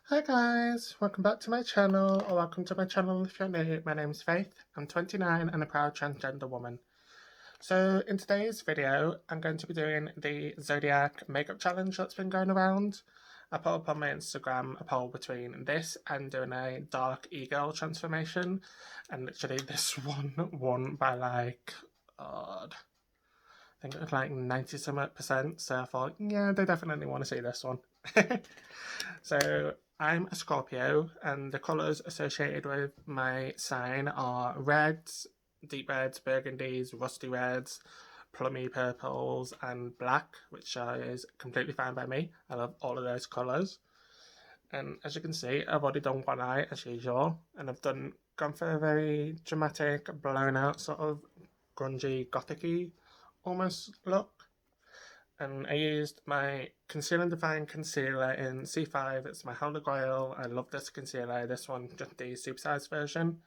Hi guys, welcome back to my channel, or welcome to my channel if you're new. My name's Faith, I'm 29 and a proud transgender woman. So in today's video, I'm going to be doing the Zodiac Makeup Challenge that's been going around. I put up on my Instagram a poll between this and doing a dark e-girl transformation, and literally this one won by like, I think it was like 90% so I thought, yeah, they definitely want to see this one. So I'm a Scorpio, and the colours associated with my sign are reds, deep reds, burgundies, rusty reds, plummy purples, and black, which is completely fine by me. I love all of those colours. And as you can see, I've already done one eye as usual, and I've gone for a very dramatic, blown out sort of grungy, gothic-y almost look. And I used my Conceal and Define concealer in C5. It's my Holy Grail. I love this concealer. This one, just the supersized version.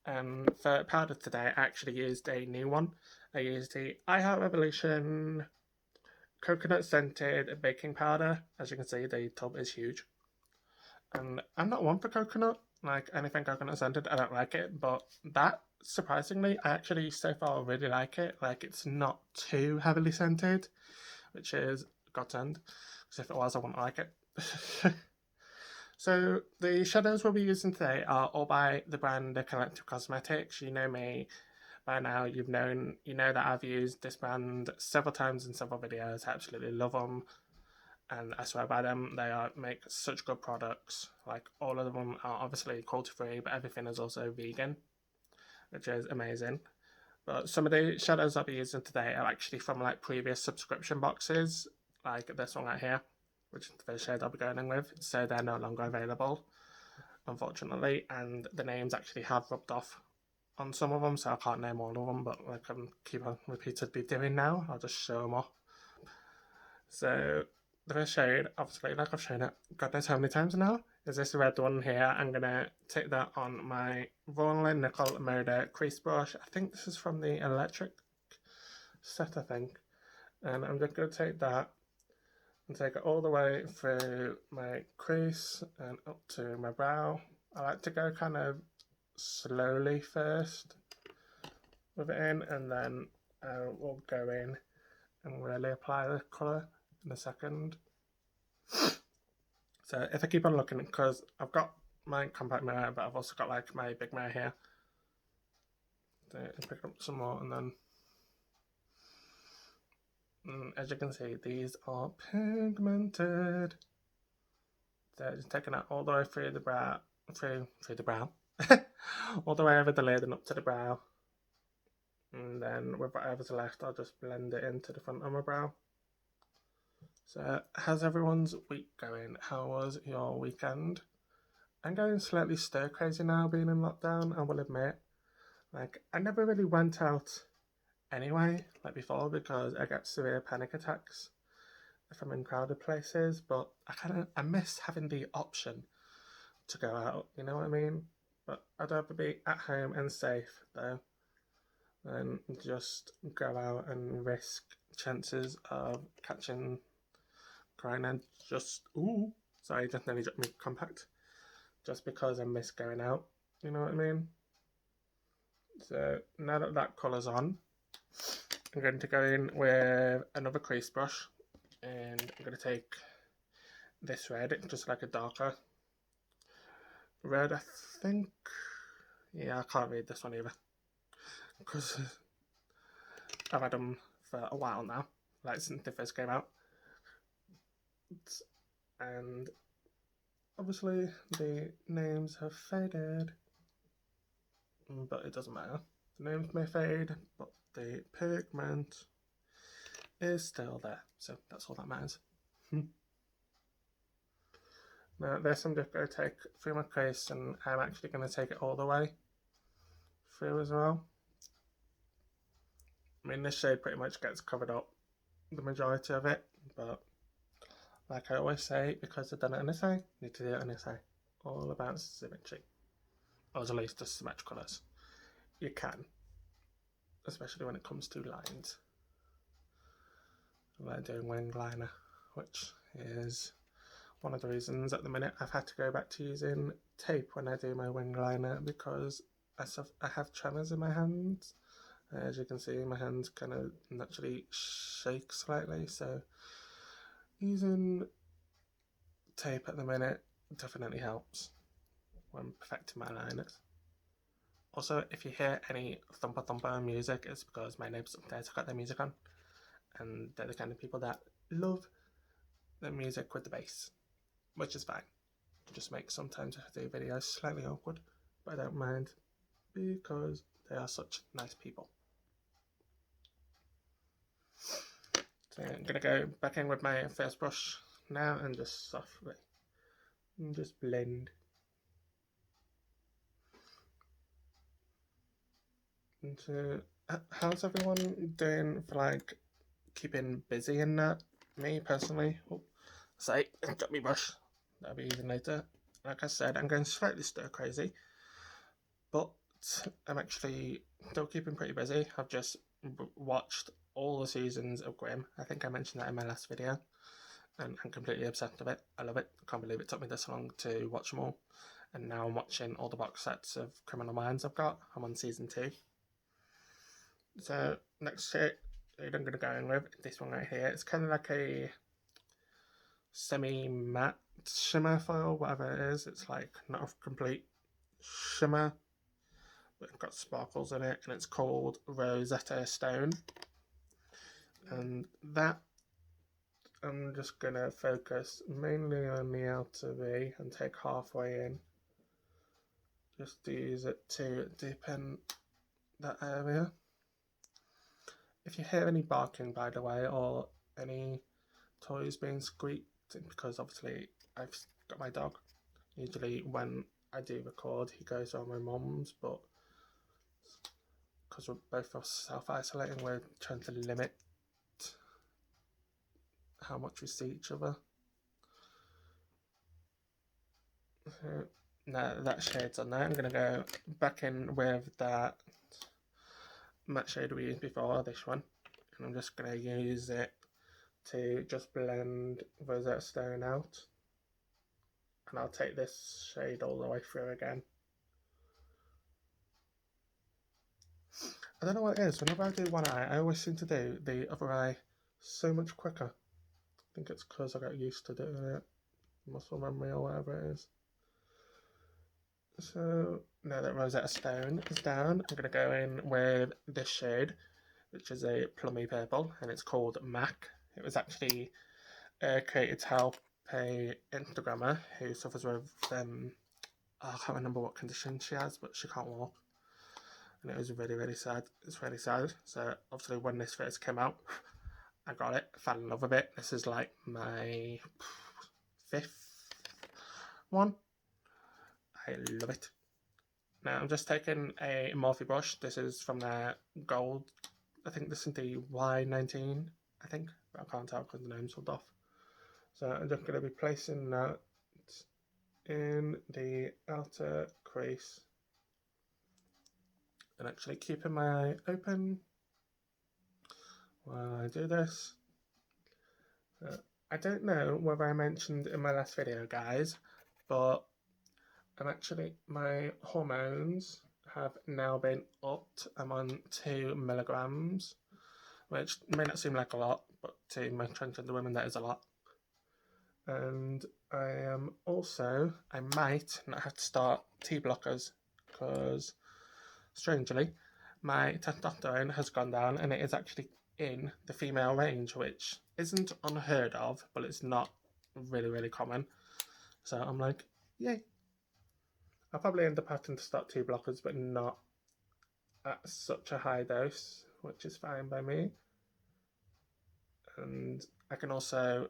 And for powder today, I actually used a new one. I used the iHeartRevolution coconut scented baking powder. As you can see, the tub is huge. And I'm not one for coconut, like anything coconut scented, I don't like it. But that, surprisingly, I actually so far really like it. Like, it's not too heavily scented, which is godsend, because if it was, I wouldn't like it. So the shadows we'll be using today are all by the brand The Collective Cosmetics. You know me by now. You know that I've used this brand several times in several videos. I absolutely love them, and I swear by them. They make such good products. Like, all of them are obviously cruelty free, but everything is also vegan, which is amazing. But some of the shadows I'll be using today are actually from like previous subscription boxes, like this one right here, which is the shade I'll be going in with. So they're no longer available, unfortunately, and the names actually have rubbed off on some of them, so I can't name all of them, but like I'm keep on repeatedly doing now, I'll just show them off. So the first shade, obviously, like I've shown it God knows how many times now, is this red one here. I'm going to take that on my royallangnickel Moda crease brush. I think this is from the electric set, I think. And I'm just going to take that and take it all the way through my crease and up to my brow. I like to go kind of slowly first with it in, and then I will go in and really apply the colour in a second. So if I keep on looking, because I've got my compact mirror, but I've also got like my big mirror here. So I pick up some more, and then as you can see, these are pigmented. So just taking that all the way through the brow, through the brow, all the way over the lid and up to the brow. And then with whatever's left, I'll just blend it into the front of my brow. So how's everyone's week going? How was your weekend? I'm going slightly stir crazy now, being in lockdown, I will admit. Like, I never really went out anyway, like before, because I get severe panic attacks if I'm in crowded places, but I miss having the option to go out, you know what I mean? But I'd rather be at home and safe, though, than just go out and risk chances of catching corona. Sorry, just nearly dropped me compact. Just because I miss going out, you know what I mean? So now that that colour's on, I'm going to go in with another crease brush, and I'm going to take this red, just like a darker red, I think. Yeah, I can't read this one either, because I've had them for a while now, like since they first came out. And obviously the names have faded, but it doesn't matter. The names may fade, but the pigment is still there, so that's all that matters. Now this I'm just going to take through my crease, and I'm actually going to take it all the way through as well. I mean, this shade pretty much gets covered up the majority of it, but like I always say, because I've done it in this eye, need to do it in this eye. All about symmetry, or at least the symmetrical colours. You can, especially when it comes to lines. I like doing wing liner, which is one of the reasons at the minute I've had to go back to using tape when I do my wing liner, because I have tremors in my hands. As you can see, my hands kind of naturally shake slightly, so using tape at the minute definitely helps when perfecting my liners. Also, if you hear any thumper music, it's because my neighbours upstairs have got their music on, and they're the kind of people that love the music with the bass, which is fine. It just makes sometimes I do videos slightly awkward, but I don't mind because they are such nice people. So I'm going to go back in with my first brush now and just softly just blend. And how's everyone doing for like keeping busy in that? Me personally, got me brush. That'll be even later. Like I said, I'm going slightly stir crazy, but I'm actually still keeping pretty busy. I've just watched all the seasons of Grimm. I think I mentioned that in my last video, and I'm completely obsessed with it. I love it. I can't believe it took me this long to watch them all, and now I'm watching all the box sets of Criminal Minds I've got. I'm on season 2. So next shade I'm going to go in with this one right here. It's kind of like a semi-matte shimmer foil, whatever it is. It's like not a complete shimmer, but it's got sparkles in it, and it's called Rosetta Stone. And that I'm just going to focus mainly on the outer V and take halfway in, just to use it to deepen that area. If you hear any barking, by the way, or any toys being squeaked, because obviously I've got my dog. Usually when I do record, he goes on my mum's, but because we're both self-isolating, we're trying to limit how much we see each other. So now that shade's on there, I'm going to go back in with that matte shade we used before, this one, and I'm just going to use it to just blend Rosetta Stone out, and I'll take this shade all the way through again. I don't know what it is, whenever I do one eye I always seem to do the other eye so much quicker. I think it's because I got used to doing it, muscle memory or whatever it is. So now that Rosetta Stone is down, I'm going to go in with this shade, which is a plummy purple, and it's called Mack. It was actually created to help a Instagrammer who suffers with, I can't remember what condition she has, but she can't walk. And it was really sad. It's really sad. So obviously when this first came out, I got it, fell in love with it. This is like my 5th one. I love it. Now I'm just taking a Morphe brush. This is from their gold. I think this is the Y19, I think. But I can't tell because the name's pulled off. So I'm just going to be placing that in the outer crease. And actually keeping my eye open while I do this. I don't know whether I mentioned in my last video, guys, but my hormones have now been upped. I'm on 2 milligrams, which may not seem like a lot, but to my transgender women that is a lot. And I might not have to start T blockers, because strangely my testosterone has gone down, and it is actually in the female range, which isn't unheard of, but it's not really common. So I'm like, yay. I'll probably end up having to start 2 blockers, but not at such a high dose, which is fine by me. And I can also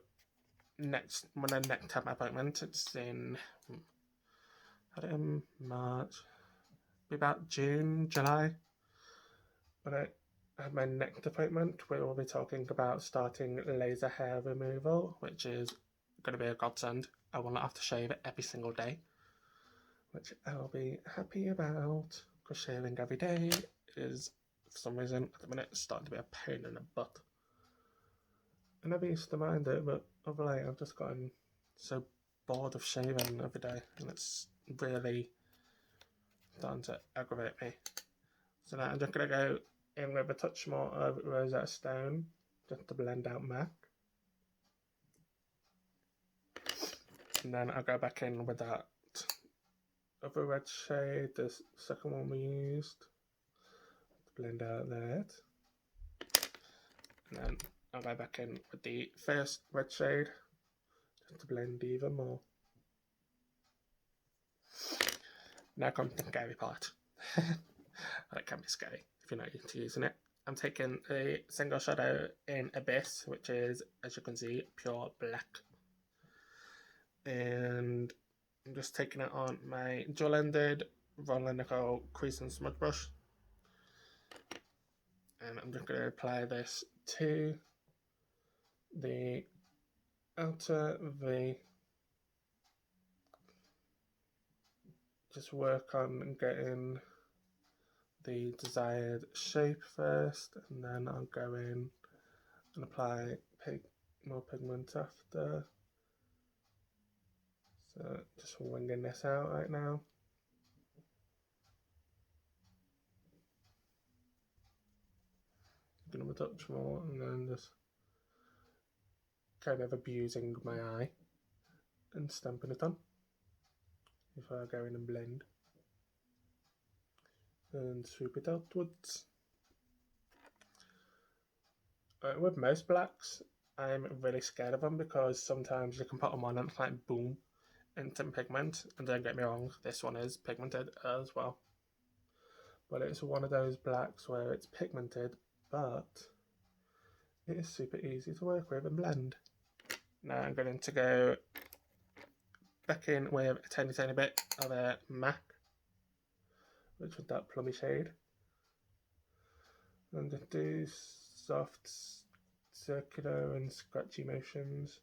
when I next have my appointment, it's in March, be about June, July. When I have my next appointment, we will be talking about starting laser hair removal, which is going to be a godsend. I will not have to shave every single day, which I'll be happy about, because shaving every day is, for some reason, at the minute, starting to be a pain in the butt. I never used to mind it, but of late I've just gotten so bored of shaving every day, and it's really starting to aggravate me. So now I'm just going to go in with a touch more of Rosetta Stone just to blend out Mac. And then I'll go back in with that other red shade, the second one we used, to blend out that. And then I'll go back in with the first red shade just to blend even more. Now comes the scary part. Well, it can be scary if you're not used to using it. I'm taking a single shadow in Abyss, which is, as you can see, pure black. And I'm just taking it on my dual-ended royallangnickel crease and smudge brush. And I'm just going to apply this to the outer V. Just work on getting the desired shape first, and then I'll go in and apply more pigment after. So just winging this out right now. I'm going to touch more and then just kind of abusing my eye and stamping it on before I go in and blend and swoop it outwards. With most blacks, I'm really scared of them because sometimes you can put them on and it's like boom, instant pigment. And don't get me wrong, this one is pigmented as well. But it's one of those blacks where it's pigmented, but it is super easy to work with and blend. Now I'm going to go back in with a tiny bit of a Mac, which was that plummy shade. And just do soft, circular and scratchy motions.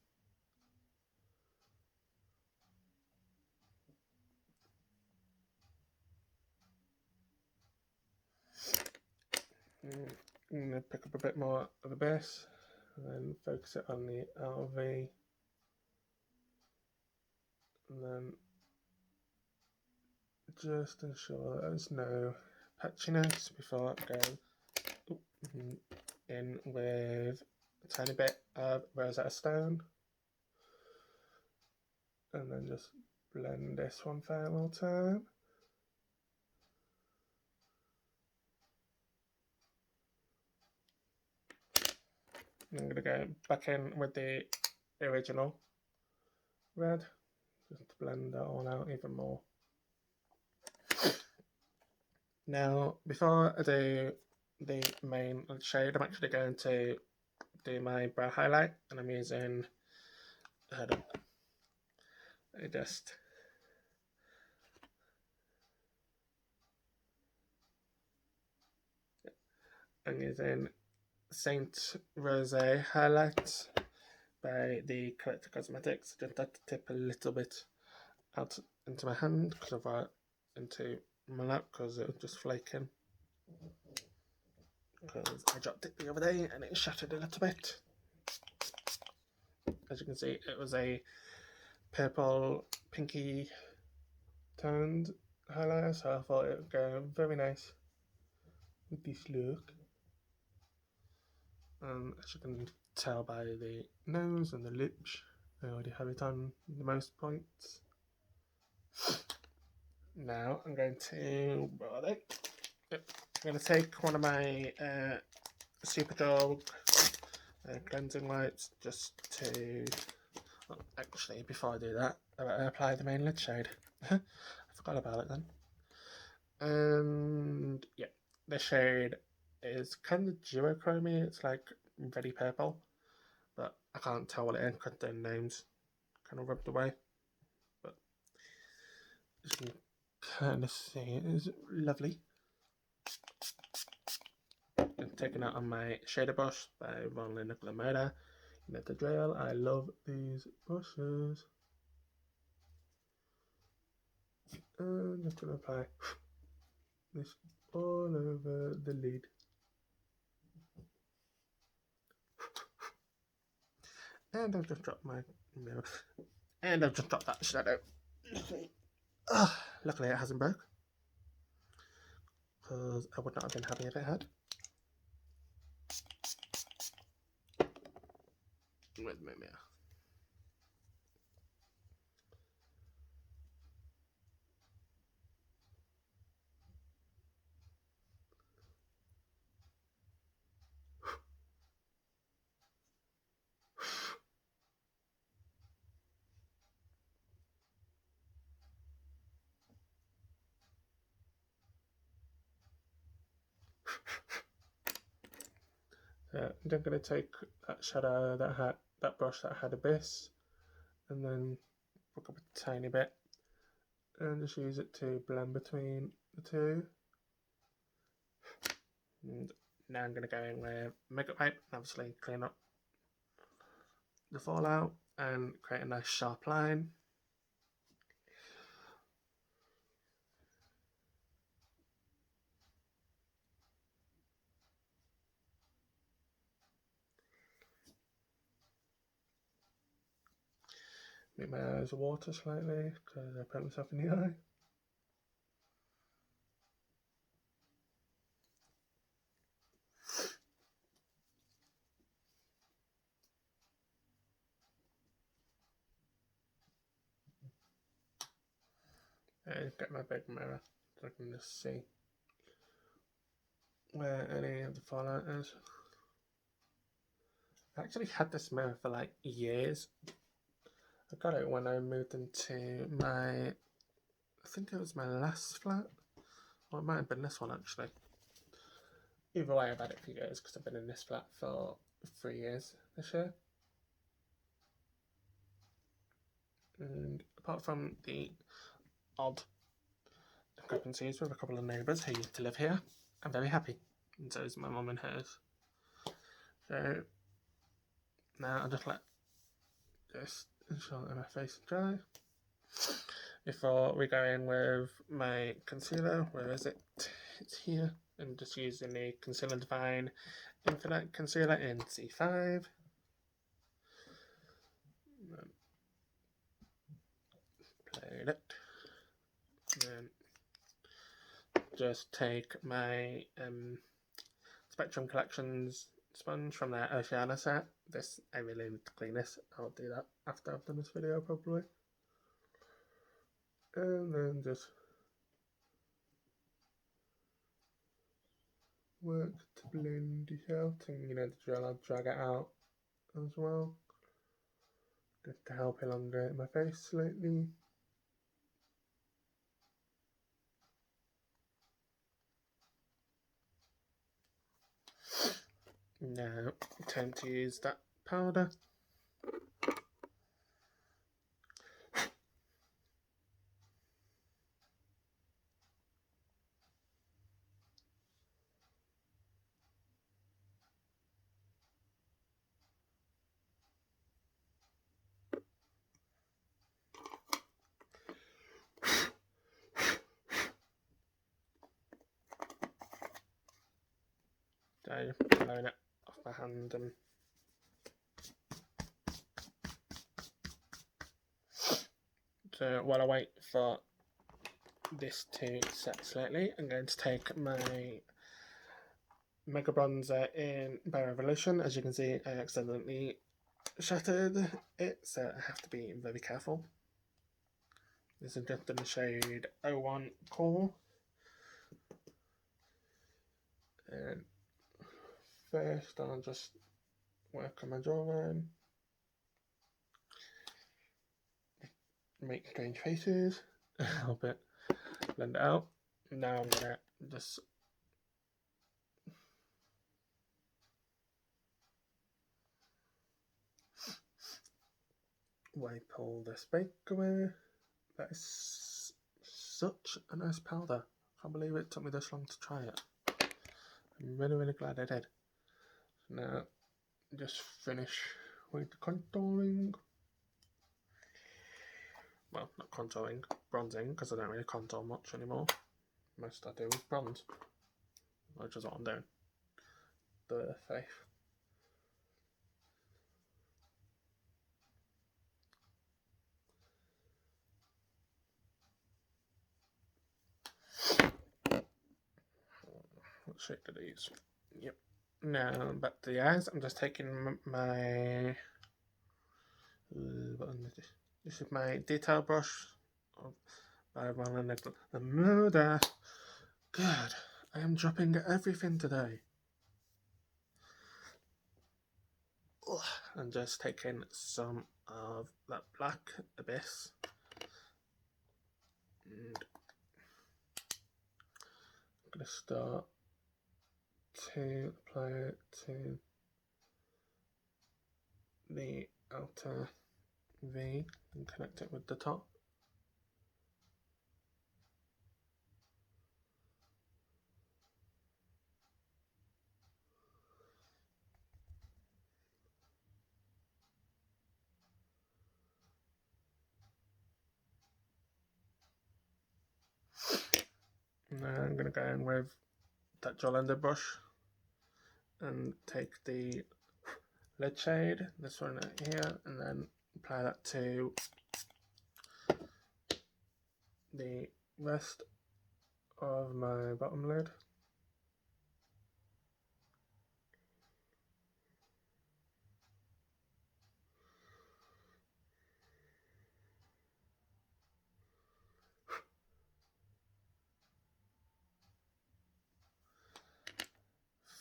I'm going to pick up a bit more of the base and then focus it on the LV. And then just ensure there's no patchiness before I go in with a tiny bit of Rosetta Stone. And then just blend this one final time. I'm going to go back in with the original red, just to blend that all out even more. Now, before I do the main shade, I'm actually going to do my brow highlight, and I'm using, I'm using Saint Rose highlight by the Collector Cosmetics. Just had to tip a little bit out into my hand because I've got into my lap because it was just flaking. Because I dropped it the other day and it shattered a little bit. As you can see, it was a purple, pinky toned highlighter, so I thought it would go very nice with this look. As you can tell by the nose and the lips, I already have it on the most points. Now I'm going to take one of my Superdrug cleansing wipes just to, well, actually before I do that, I apply the main lid shade. I forgot about it then. And yeah, the shade is kind of duochrome-y. It's like reddy purple, but I can't tell what it is because the name's kind of rubbed away. But you can kind of see it is lovely. I'm taking out on my shader brush by royallangnickel and Moda. You know the drill. I love these brushes. And I'm just going to apply this all over the lid. And I've just dropped my mirror. And I've just dropped that shadow. Luckily it hasn't broke, because I would not have been happy if it had. With my mirror. I'm just going to take that shadow that brush that had Abyss, and then pick up a tiny bit and just use it to blend between the two. And now I'm going to go in with makeup wipe and obviously clean up the fallout and create a nice sharp line. Make my eyes water slightly because I put myself in the eye. And get my big mirror so I can just see where any of the fallout is. I actually had this mirror for like years. I got it when I moved into my, I think it was my last flat, or it might have been this one actually. Either way, I've had it for years because I've been in this flat for 3 years this year. And apart from the odd discrepancies with a couple of neighbours who used to live here, I'm very happy, and so is my mum and hers. So now I'll just let this ensure that my face is dry before we go in with my concealer. Where is it? It's here. And just using the Concealer Divine Infinite Concealer in C5. Played it. And just take my Spectrum Collections sponge from their Oceana set. This, I really need to clean this. I'll do that after I've done this video probably. And then just work to blend it out, and you know the drill, I'll drag it out as well, just to help elongate my face slightly. Now, time to use that powder. So, blowing it off my hand and so while I wait for this to set slightly, I'm going to take my Mega Bronzer in Revolution. As you can see, I accidentally shattered it, so I have to be very careful. This is just in the shade 01 Core. And first I'll just work on my jawline. Make strange faces. Help it blend it out. Now I'm gonna just wipe all this baked away. That is such a nice powder. I can't believe it took me this long to try it. I'm really glad I did. Now just finish with the contouring. Well, not contouring, bronzing, because I don't really contour much anymore. Most I do is bronze, which is what I'm doing. The face. shade are these? Yep. Now back to the eyes. I'm just taking my this is my detail brush by royallangnickel. The murder. God, I am dropping everything today. I'm just taking some of that Black Abyss and I'm going to start to apply it to the outer V and connect it with the top. Now I'm going to go in with that Jolanda brush and take the lid shade, this one right here, and then apply that to the rest of my bottom lid.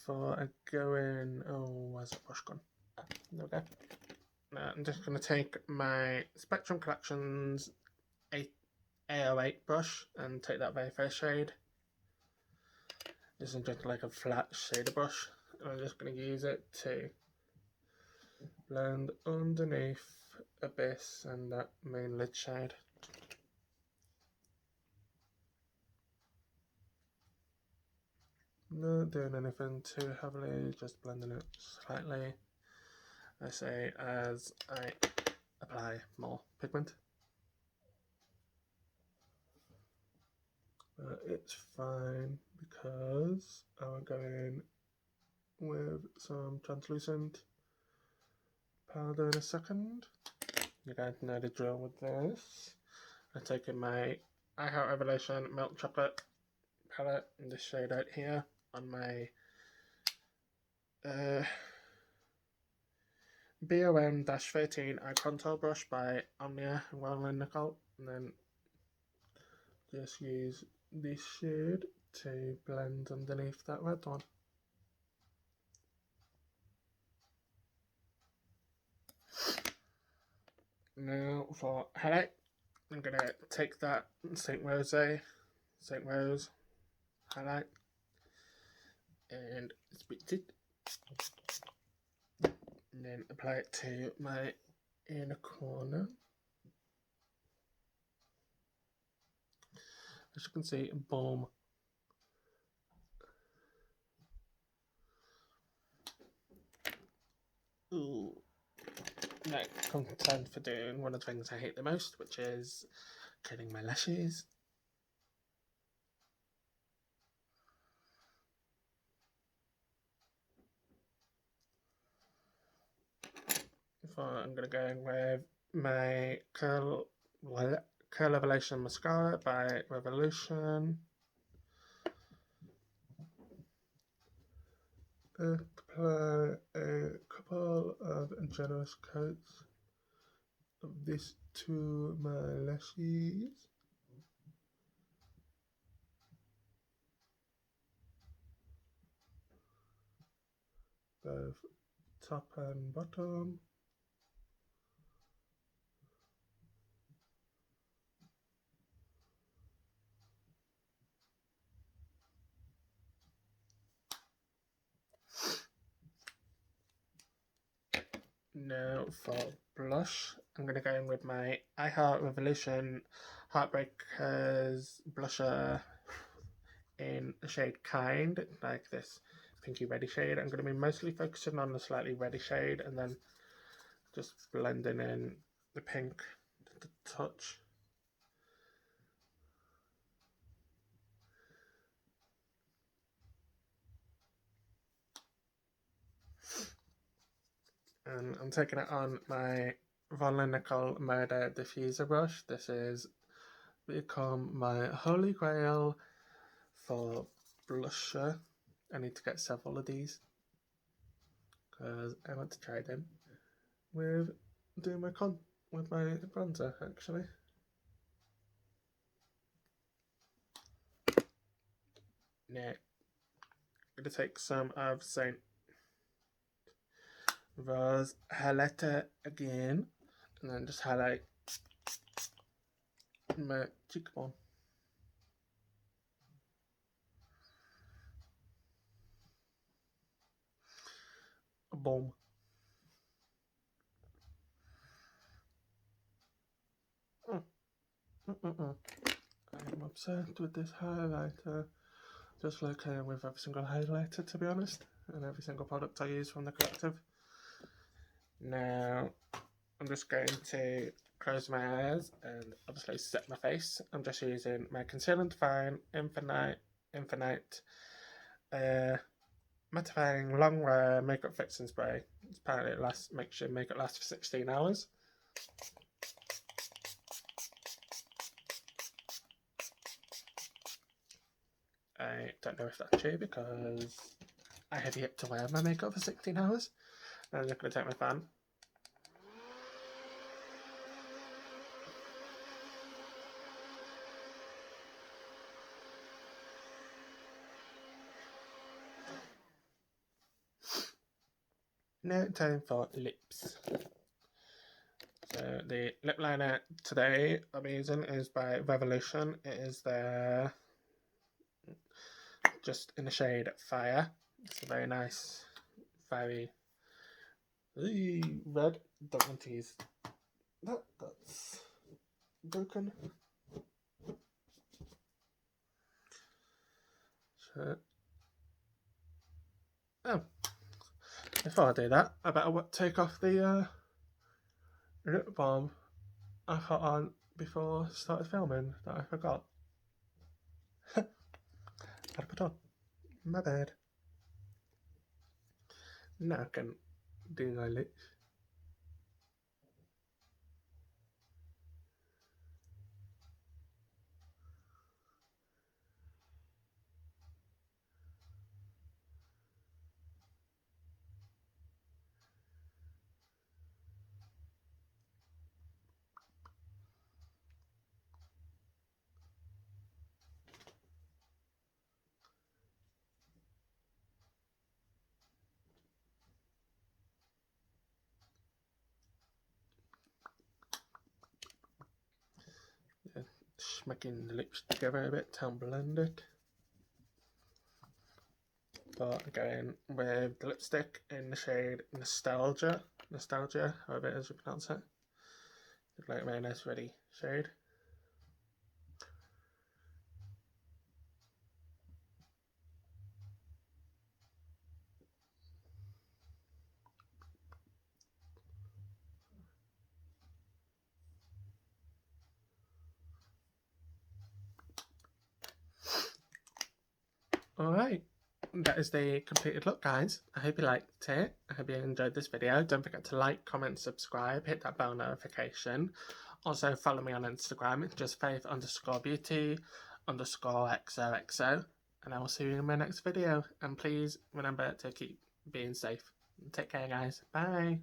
Before I go in, oh, where's that brush gone? Ah, there we go. Now I'm just going to take my Spectrum Collections A08 brush and take that very first shade. This is just like a flat shader brush. I'm just going to use it to blend underneath Abyss and that main lid shade. Not doing anything too heavily, just blending it slightly, I say, as I apply more pigment. But it's fine because I will go in with some translucent powder in a second. You guys know the drill with this. I'm taking my iHeartRevolution Milk Chocolate palette in this shade out here on my BOM-13 Eye Contour brush by omniabrush, and then just use this shade to blend underneath that red one. Now for highlight, I'm going to take that St. Rose highlight and split it and then apply it to my inner corner. As you can see, boom. Ooh. Now comes time for doing one of the things I hate the most, which is curling my lashes. I'm going to go in with my Curlevalation Mascara by Revolution. Apply a couple of generous coats of this to my lashes. Both top and bottom. Now for blush, I'm going to go in with my iHeartRevolution Heartbreakers blusher in the shade Kind, like this pinky reddy shade. I'm going to be mostly focusing on the slightly reddy shade and then just blending in the pink to the touch. And I'm taking it on my royallangnickel Murder Diffuser brush. This has become my holy grail for blusher I need to get several of these because I want to try them with doing my bronzer actually. Now, I'm going to take some of Saint Rosetta again and then just highlight my cheekbone. Boom. I'm obsessed with this highlighter, just like I am with every single highlighter, to be honest, and every single product I use from the Collective. Now, I'm just going to close my eyes and obviously set my face. I'm just using my Conceal and Define Infinite mattifying long wear makeup fixing spray. Apparently it makes your makeup last for 16 hours. I don't know if that's true because I have yet to wear my makeup for 16 hours. I'm just going to take my fan. Now time for lips. So the lip liner today I'm using is by Revolution. It is their just in the shade Fire. It's a very nice, very red. Don't want to use that. That's broken. So, before I do that, I better take off the lip balm I put on before I started filming that I forgot. Gotta put on. My bad. Now I can do my lips. Smacking the lips together a bit to blend it. But again, with the lipstick in the shade Nostalgia, however it is you pronounce it. Looks like a very nice ready shade. Alright, that is the completed look, guys. I hope you liked it. I hope you enjoyed this video. Don't forget to like, comment, subscribe, hit that bell notification. Also follow me on Instagram. It's just faith_beauty_XOXO. And I will see you in my next video. And please remember to keep being safe. Take care, guys. Bye.